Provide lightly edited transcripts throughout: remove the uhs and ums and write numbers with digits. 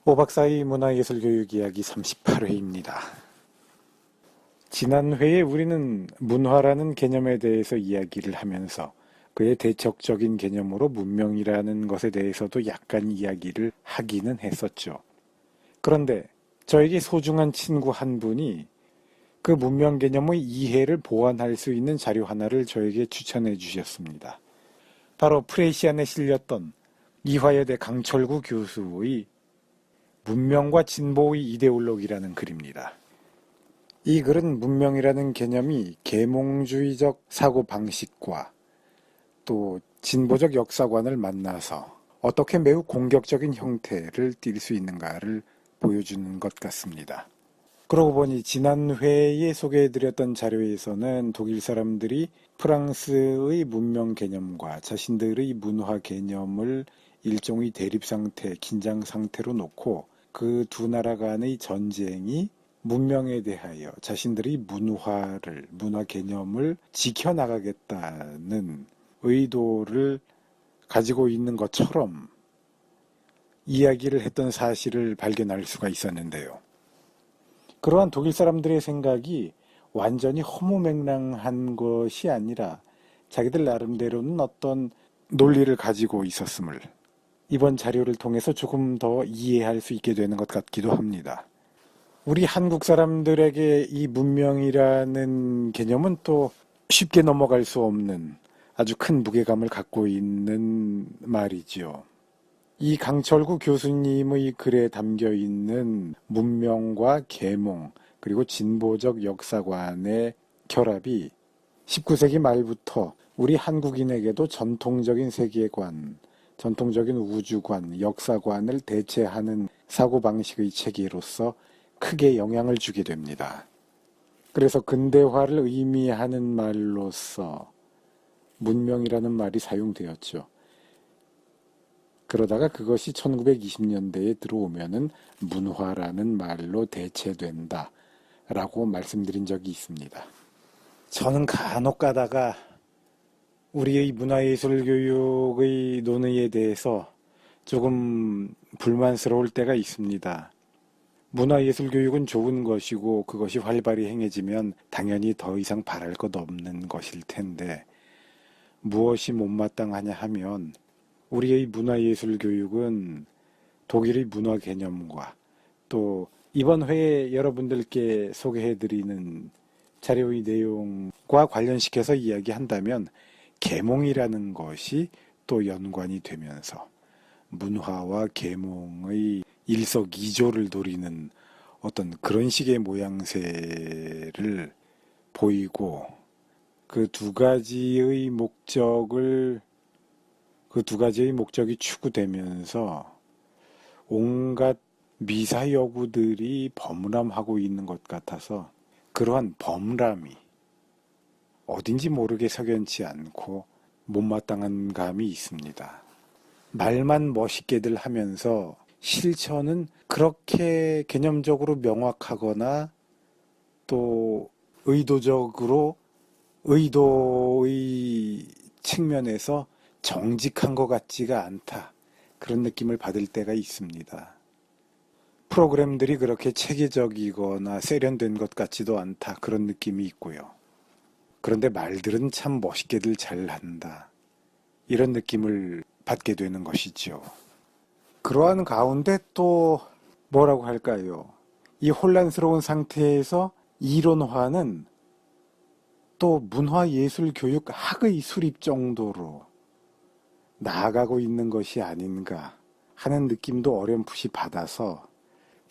오박사의 문화예술교육 이야기 38회입니다. 지난 회에 우리는 문화라는 개념에 대해서 이야기를 하면서 그의 대척적인 개념으로 문명이라는 것에 대해서도 약간 이야기를 하기는 했었죠. 그런데 저에게 소중한 친구 한 분이 그 문명 개념의 이해를 보완할 수 있는 자료 하나를 저에게 추천해 주셨습니다. 바로 프레시안에 실렸던 이화여대 강철구 교수의 문명과 진보의 이데올로기라는 글입니다. 이 글은 문명이라는 개념이 계몽주의적 사고방식과 또 진보적 역사관을 만나서 어떻게 매우 공격적인 형태를 띨 수 있는가를 보여주는 것 같습니다. 그러고 보니 지난 회에 소개해드렸던 자료에서는 독일 사람들이 프랑스의 문명 개념과 자신들의 문화 개념을 일종의 대립 상태, 긴장 상태로 놓고 그 두 나라 간의 전쟁이 문명에 대하여 자신들의 문화 개념을 지켜나가겠다는 의도를 가지고 있는 것처럼 이야기를 했던 사실을 발견할 수가 있었는데요. 그러한 독일 사람들의 생각이 완전히 허무맹랑한 것이 아니라 자기들 나름대로는 어떤 논리를 가지고 있었음을 이번 자료를 통해서 조금 더 이해할 수 있게 되는 것 같기도 합니다. 우리 한국 사람들에게 이 문명이라는 개념은 또 쉽게 넘어갈 수 없는 아주 큰 무게감을 갖고 있는 말이지요. 이 강철구 교수님의 글에 담겨 있는 문명과 계몽 그리고 진보적 역사관의 결합이 19세기 말부터 우리 한국인에게도 전통적인 세계관, 전통적인 우주관, 역사관을 대체하는 사고방식의 체계로서 크게 영향을 주게 됩니다. 그래서 근대화를 의미하는 말로서 문명이라는 말이 사용되었죠. 그러다가 그것이 1920년대에 들어오면은 문화라는 말로 대체된다 라고 말씀드린 적이 있습니다. 저는 간혹 가다가 우리의 문화예술 교육의 논의에 대해서 조금 불만스러울 때가 있습니다. 문화예술 교육은 좋은 것이고 그것이 활발히 행해지면 당연히 더 이상 바랄 것 없는 것일 텐데 무엇이 못마땅하냐 하면 우리의 문화예술 교육은 독일의 문화 개념과 또 이번 회에 여러분들께 소개해드리는 자료의 내용과 관련시켜서 이야기한다면 계몽이라는 것이 또 연관이 되면서 문화와 계몽의 일석이조를 노리는 어떤 그런 식의 모양새를 보이고 그 두 가지의 목적이 추구되면서 온갖 미사여구들이 범람하고 있는 것 같아서 그러한 범람이 어딘지 모르게 석연치 않고 못마땅한 감이 있습니다. 말만 멋있게들 하면서 실천은 그렇게 개념적으로 명확하거나 또 의도의 측면에서 정직한 것 같지가 않다. 그런 느낌을 받을 때가 있습니다. 프로그램들이 그렇게 체계적이거나 세련된 것 같지도 않다. 그런 느낌이 있고요. 그런데 말들은 참 멋있게들 잘한다. 이런 느낌을 받게 되는 것이죠. 그러한 가운데 또 뭐라고 할까요? 이 혼란스러운 상태에서 이론화는 또 문화예술교육학의 수립 정도로 나아가고 있는 것이 아닌가 하는 느낌도 어렴풋이 받아서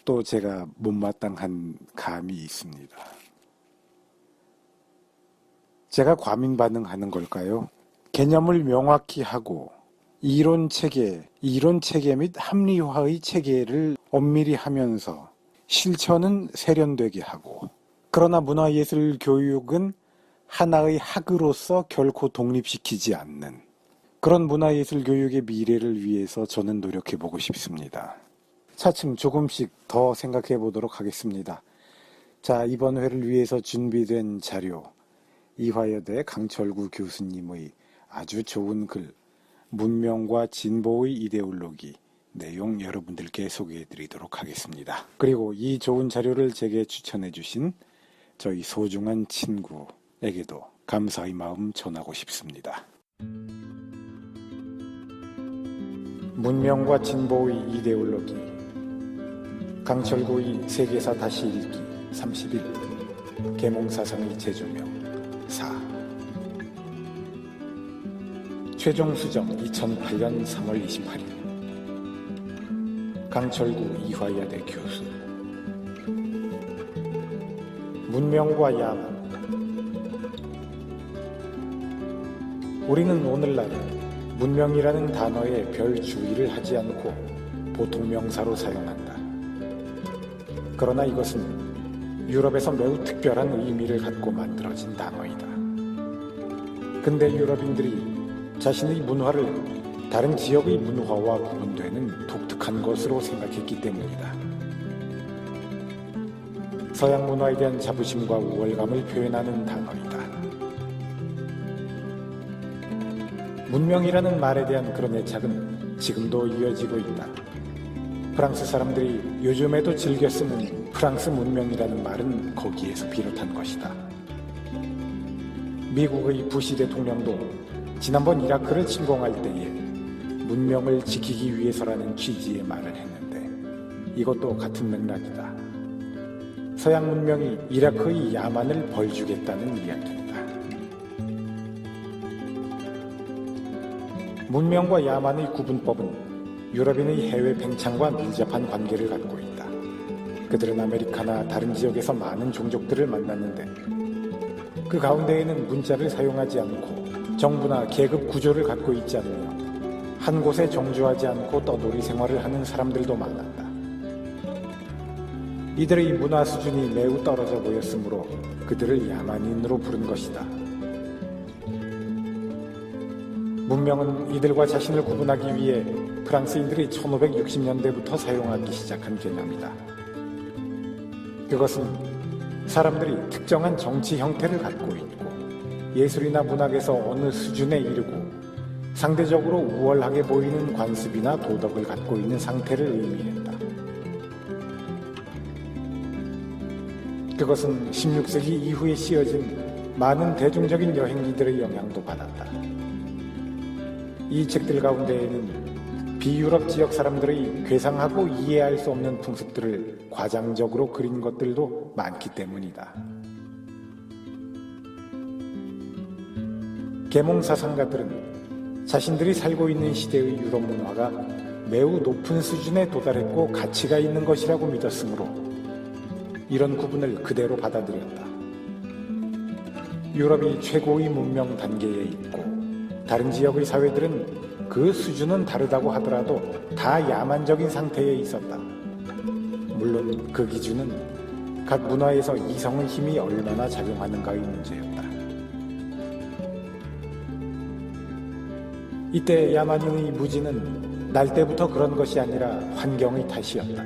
또 제가 못마땅한 감이 있습니다. 제가 과민 반응하는 걸까요? 개념을 명확히 하고 이론 체계 및 합리화의 체계를 엄밀히 하면서 실천은 세련되게 하고 그러나 문화예술 교육은 하나의 학으로서 결코 독립시키지 않는 그런 문화예술 교육의 미래를 위해서 저는 노력해보고 싶습니다. 차츰 조금씩 더 생각해보도록 하겠습니다. 자, 이번 회를 위해서 준비된 자료 이화여대 강철구 교수님의 아주 좋은 글 문명과 진보의 이데올로기 내용 여러분들께 소개해 드리도록 하겠습니다. 그리고 이 좋은 자료를 제게 추천해 주신 저희 소중한 친구에게도 감사의 마음 전하고 싶습니다. 문명과 진보의 이데올로기, 강철구의 세계사 다시 읽기 31, 계몽사상의 재조명 4. 최종 수정 2008년 3월 28일. 강철구 이화여대 교수. 문명과 야만. 우리는 오늘날 문명이라는 단어에 별 주의를 하지 않고 보통 명사로 사용한다. 그러나 이것은 유럽에서 매우 특별한 의미를 갖고 만들어진 단어이다. 근대 유럽인들이 자신의 문화를 다른 지역의 문화와 구분되는 독특한 것으로 생각했기 때문이다. 서양 문화에 대한 자부심과 우월감을 표현하는 단어이다. 문명이라는 말에 대한 그런 애착은 지금도 이어지고 있다. 프랑스 사람들이 요즘에도 즐겨 쓰는 프랑스 문명이라는 말은 거기에서 비롯한 것이다. 미국의 부시 대통령도 지난번 이라크를 침공할 때에 문명을 지키기 위해서라는 취지의 말을 했는데 이것도 같은 맥락이다. 서양 문명이 이라크의 야만을 벌주겠다는 이야기이다. 문명과 야만의 구분법은 유럽인의 해외 팽창과 밀접한 관계를 갖고 있다. 그들은 아메리카나 다른 지역에서 많은 종족들을 만났는데 그 가운데에는 문자를 사용하지 않고 정부나 계급 구조를 갖고 있지 않으며 한 곳에 정주하지 않고 떠돌이 생활을 하는 사람들도 많았다. 이들의 문화 수준이 매우 떨어져 보였으므로 그들을 야만인으로 부른 것이다. 문명은 이들과 자신을 구분하기 위해 프랑스인들이 1560년대부터 사용하기 시작한 개념이다. 그것은 사람들이 특정한 정치 형태를 갖고 있고 예술이나 문학에서 어느 수준에 이르고 상대적으로 우월하게 보이는 관습이나 도덕을 갖고 있는 상태를 의미했다. 그것은 16세기 이후에 씌어진 많은 대중적인 여행기들의 영향도 받았다. 이 책들 가운데에는 비유럽 지역 사람들의 괴상하고 이해할 수 없는 풍습들을 과장적으로 그린 것들도 많기 때문이다. 계몽사상가들은 자신들이 살고 있는 시대의 유럽 문화가 매우 높은 수준에 도달했고 가치가 있는 것이라고 믿었으므로 이런 구분을 그대로 받아들였다. 유럽이 최고의 문명 단계에 있고 다른 지역의 사회들은 그 수준은 다르다고 하더라도 다 야만적인 상태에 있었다. 물론 그 기준은 각 문화에서 이성의 힘이 얼마나 작용하는가의 문제였다. 이때 야만인의 무지는 날 때부터 그런 것이 아니라 환경의 탓이었다.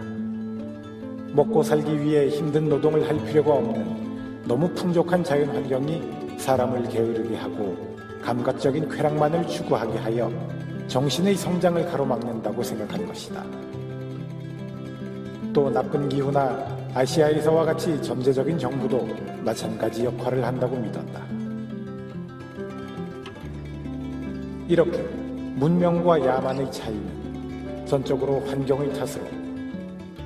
먹고 살기 위해 힘든 노동을 할 필요가 없는 너무 풍족한 자연 환경이 사람을 게으르게 하고 감각적인 쾌락만을 추구하게 하여 정신의 성장을 가로막는다고 생각한 것이다. 또 나쁜 기후나 아시아에서와 같이 전제적인 정부도 마찬가지 역할을 한다고 믿었다. 이렇게 문명과 야만의 차이는 전적으로 환경의 탓으로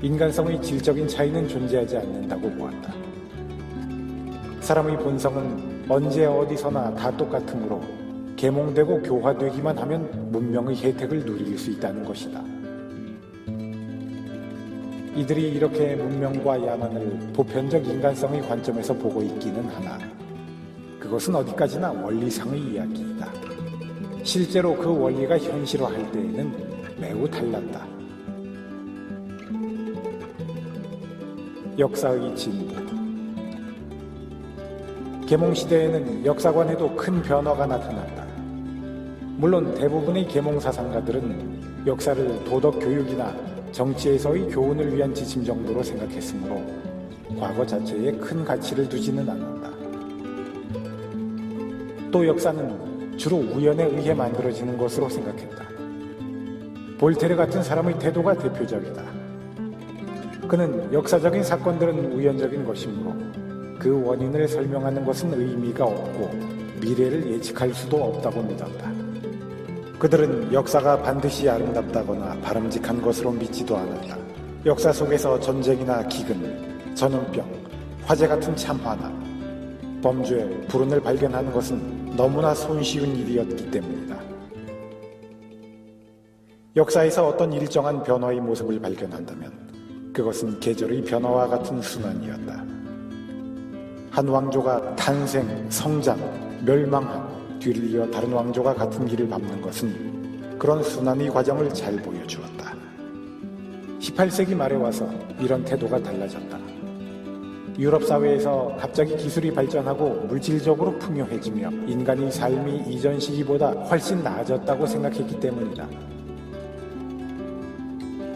인간성의 질적인 차이는 존재하지 않는다고 보았다. 사람의 본성은 언제 어디서나 다 똑같으므로 계몽되고 교화되기만 하면 문명의 혜택을 누릴 수 있다는 것이다. 이들이 이렇게 문명과 야만을 보편적 인간성의 관점에서 보고 있기는 하나 그것은 어디까지나 원리상의 이야기이다. 실제로 그 원리가 현실화할 때에는 매우 달랐다. 역사의 진보. 계몽시대에는 역사관에도 큰 변화가 나타났다. 물론 대부분의 계몽사상가들은 역사를 도덕교육이나 정치에서의 교훈을 위한 지침 정도로 생각했으므로 과거 자체에 큰 가치를 두지는 않는다. 또 역사는 주로 우연에 의해 만들어지는 것으로 생각했다. 볼테르 같은 사람의 태도가 대표적이다. 그는 역사적인 사건들은 우연적인 것이므로 그 원인을 설명하는 것은 의미가 없고 미래를 예측할 수도 없다고 믿었다. 그들은 역사가 반드시 아름답다거나 바람직한 것으로 믿지도 않았다. 역사 속에서 전쟁이나 기근, 전염병, 화재 같은 참화나 범죄, 불운을 발견하는 것은 너무나 손쉬운 일이었기 때문이다. 역사에서 어떤 일정한 변화의 모습을 발견한다면 그것은 계절의 변화와 같은 순환이었다. 한 왕조가 탄생, 성장, 멸망하고 뒤를 이어 다른 왕조가 같은 길을 밟는 것은 그런 순환의 과정을 잘 보여주었다. 18세기 말에 와서 이런 태도가 달라졌다. 유럽 사회에서 갑자기 기술이 발전하고 물질적으로 풍요해지며 인간의 삶이 이전 시기보다 훨씬 나아졌다고 생각했기 때문이다.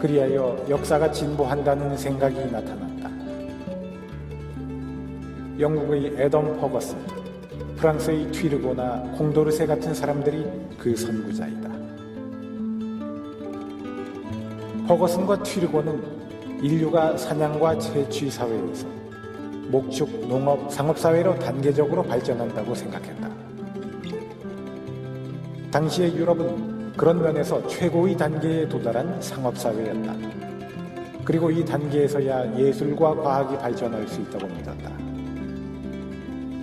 그리하여 역사가 진보한다는 생각이 나타났다. 영국의 애덤 퍼거슨, 프랑스의 튀르고나 콩도르세 같은 사람들이 그 선구자이다. 퍼거슨과 튀르고는 인류가 사냥과 채취 사회에서 목축, 농업, 상업사회로 단계적으로 발전한다고 생각했다. 당시의 유럽은 그런 면에서 최고의 단계에 도달한 상업사회였다. 그리고 이 단계에서야 예술과 과학이 발전할 수 있다고 믿었다.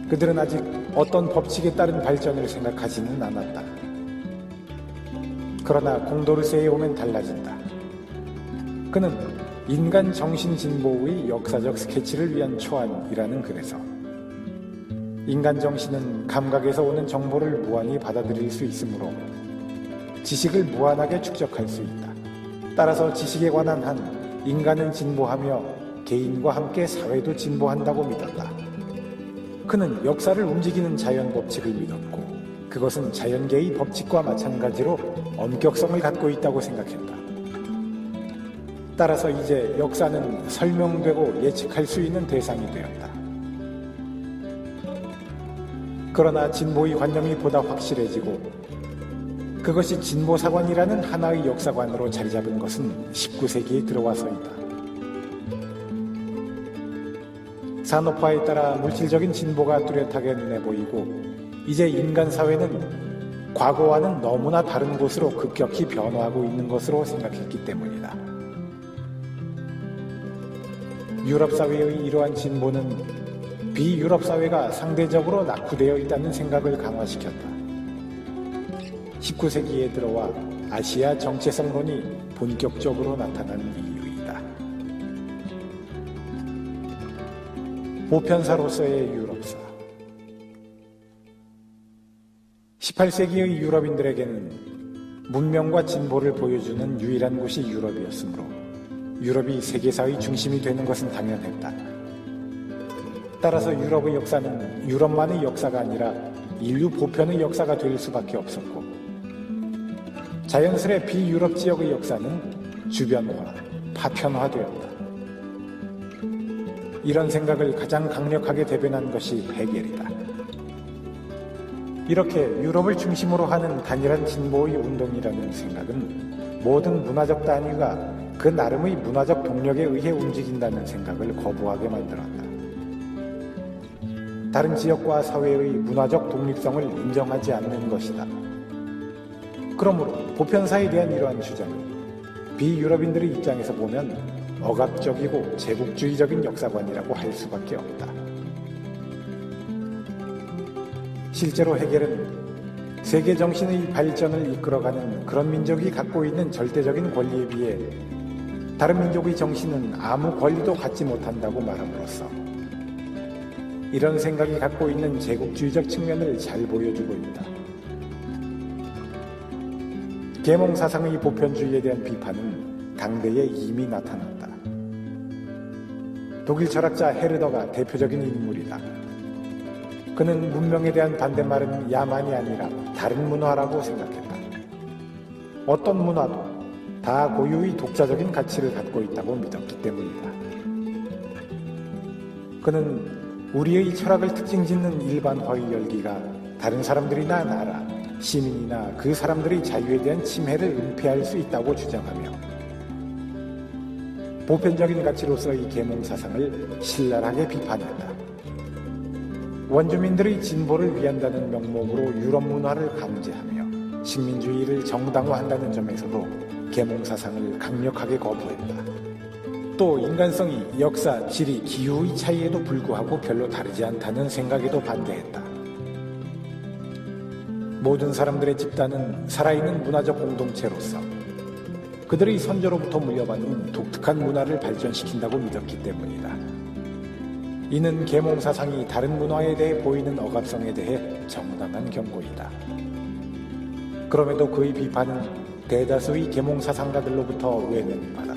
그들은 아직 어떤 법칙에 따른 발전을 생각하지는 않았다. 그러나 콩도르세에 오면 달라진다. 그는 인간 정신 진보의 역사적 스케치를 위한 초안이라는 글에서 인간 정신은 감각에서 오는 정보를 무한히 받아들일 수 있으므로 지식을 무한하게 축적할 수 있다. 따라서 지식에 관한 한 인간은 진보하며 개인과 함께 사회도 진보한다고 믿었다. 그는 역사를 움직이는 자연 법칙을 믿었고 그것은 자연계의 법칙과 마찬가지로 엄격성을 갖고 있다고 생각했다. 따라서 이제 역사는 설명되고 예측할 수 있는 대상이 되었다. 그러나 진보의 관념이 보다 확실해지고 그것이 진보사관이라는 하나의 역사관으로 자리 잡은 것은 19세기에 들어와서이다. 산업화에 따라 물질적인 진보가 뚜렷하게 눈에 보이고 이제 인간 사회는 과거와는 너무나 다른 곳으로 급격히 변화하고 있는 것으로 생각했기 때문이다. 유럽 사회의 이러한 진보는 비유럽 사회가 상대적으로 낙후되어 있다는 생각을 강화시켰다. 19세기에 들어와 아시아 정체성론이 본격적으로 나타난 이유이다. 보편사로서의 유럽사. 18세기의 유럽인들에게는 문명과 진보를 보여주는 유일한 곳이 유럽이었으므로 유럽이 세계사의 중심이 되는 것은 당연했다. 따라서 유럽의 역사는 유럽만의 역사가 아니라 인류 보편의 역사가 될 수밖에 없었고 자연스레 비유럽 지역의 역사는 주변화, 파편화되었다. 이런 생각을 가장 강력하게 대변한 것이 헤겔이다. 이렇게 유럽을 중심으로 하는 단일한 진보의 운동이라는 생각은 모든 문화적 단위가 그 나름의 문화적 동력에 의해 움직인다는 생각을 거부하게 만들었다. 다른 지역과 사회의 문화적 독립성을 인정하지 않는 것이다. 그러므로 보편사에 대한 이러한 주장은 비유럽인들의 입장에서 보면 억압적이고 제국주의적인 역사관이라고 할 수밖에 없다. 실제로 헤겔은 세계 정신의 발전을 이끌어가는 그런 민족이 갖고 있는 절대적인 권리에 비해 다른 민족의 정신은 아무 권리도 갖지 못한다고 말함으로써 이런 생각이 갖고 있는 제국주의적 측면을 잘 보여주고 있다. 계몽 사상의 보편주의에 대한 비판은 당대에 이미 나타났다. 독일 철학자 헤르더가 대표적인 인물이다. 그는 문명에 대한 반대말은 야만이 아니라 다른 문화라고 생각했다. 어떤 문화도 다 고유의 독자적인 가치를 갖고 있다고 믿었기 때문이다. 그는 우리의 철학을 특징 짓는 일반화의 열기가 다른 사람들이나 나라, 시민이나 그 사람들의 자유에 대한 침해를 은폐할 수 있다고 주장하며 보편적인 가치로서의 계몽 사상을 신랄하게 비판했다. 원주민들의 진보를 위한다는 명목으로 유럽 문화를 강제하며 식민주의를 정당화한다는 점에서도 계몽 사상을 강력하게 거부했다. 또 인간성이 역사, 지리, 기후의 차이에도 불구하고 별로 다르지 않다는 생각에도 반대했다. 모든 사람들의 집단은 살아있는 문화적 공동체로서 그들의 선조로부터 물려받은 독특한 문화를 발전시킨다고 믿었기 때문이다. 이는 계몽 사상이 다른 문화에 대해 보이는 억압성에 대해 정당한 경고이다. 그럼에도 그의 비판은 대다수의 계몽 사상가들로부터 외면을 받았다.